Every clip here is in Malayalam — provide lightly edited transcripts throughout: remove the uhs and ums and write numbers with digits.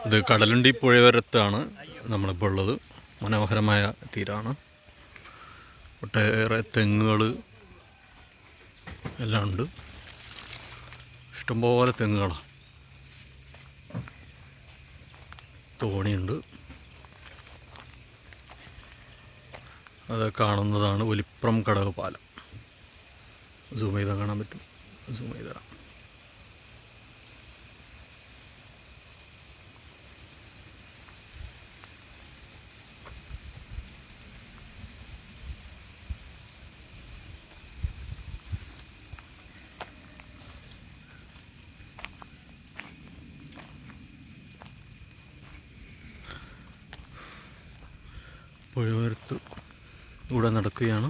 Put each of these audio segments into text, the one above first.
ഇത് കടലുണ്ടി പുഴയോരത്താണ് നമ്മളിപ്പോൾ ഉള്ളത്. മനോഹരമായ തീരമാണ്. ഒട്ടേറെ തെങ്ങുകൾ എല്ലാം ഉണ്ട്. ഇഷ്ടംപോലെ തെങ്ങുകളാണ്. തോണിയുണ്ട്. അത് കാണുന്നതാണ് ഒലിപ്രം കടവ് പാലം. സൂം ചെയ്താൽ കാണാൻ പറ്റും. സൂം ചെയ്താൽ പുഴയോരത്ത് ഇവിടെ നടക്കുകയാണ്.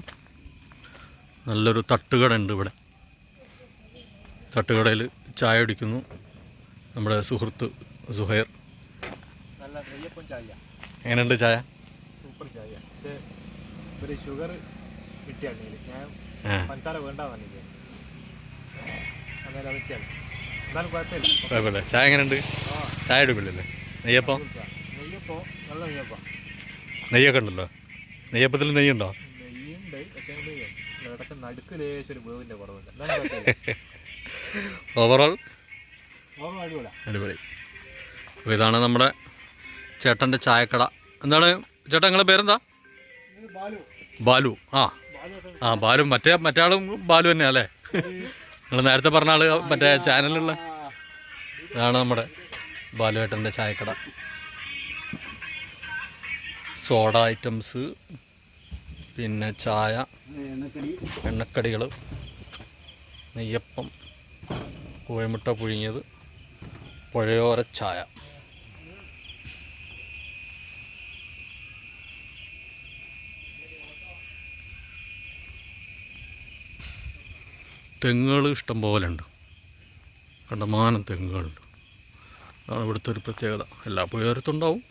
നല്ലൊരു തട്ടുകട ഉണ്ട് ഇവിടെ. തട്ടുകടയിൽ ചായ കുടിക്കുന്നു നമ്മുടെ സുഹൃത്ത് സുഹൈർ. എങ്ങനെയുണ്ട് ചായ? സൂപ്പർ ചായ. പക്ഷേ ഒരു ഷുഗർ കിട്ടിയാണ്. ഞാൻ പഞ്ചാര വേണ്ടാന്ന് കുഴപ്പമില്ല. ചായ എങ്ങനെയുണ്ട്? ചായ എടുക്കില്ലല്ലേ? നെയ്യപ്പം? നെയ്യപ്പം നല്ല നെയ്യപ്പം. നെയ്യൊക്കെ ഉണ്ടല്ലോ. നെയ്യപ്പത്തിൽ നെയ്യുണ്ടോ? നെയ്യുണ്ട്. പക്ഷേ ഇടയ്ക്ക് നടുക്ക് ലേശം ഒരു വേവിൻ്റെ കുറവുണ്ട്. ഓവറോൾ അടിപൊളി. അപ്പോൾ ഇതാണ് നമ്മുടെ ചേട്ടൻ്റെ ചായക്കട. എന്താണ് ചേട്ടാ നിങ്ങളുടെ പേരെന്താ? ബാലു. ബാലു. മറ്റാളും ബാലു തന്നെയാണ് അല്ലേ? നിങ്ങൾ നേരത്തെ പറഞ്ഞ ആൾ മറ്റേ ചാനലിലുള്ള. ഇതാണ് നമ്മുടെ ബാലു ഏട്ടൻ്റെ ചായക്കട. സോഡ ഐറ്റംസ്, പിന്നെ ചായ, എണ്ണക്കടികൾ, നെയ്യപ്പം, കോഴിമുട്ട പുഴുങ്ങിയത്, പുഴയോര ചായ. തെങ്ങുകൾ ഇഷ്ടം പോലെ ഉണ്ട്. കണ്ടമാനം തെങ്ങുകളുണ്ട്. അതാണ് ഇവിടുത്തെ ഒരു പ്രത്യേകത. എല്ലാ പുഴയോരത്തുണ്ടാവും.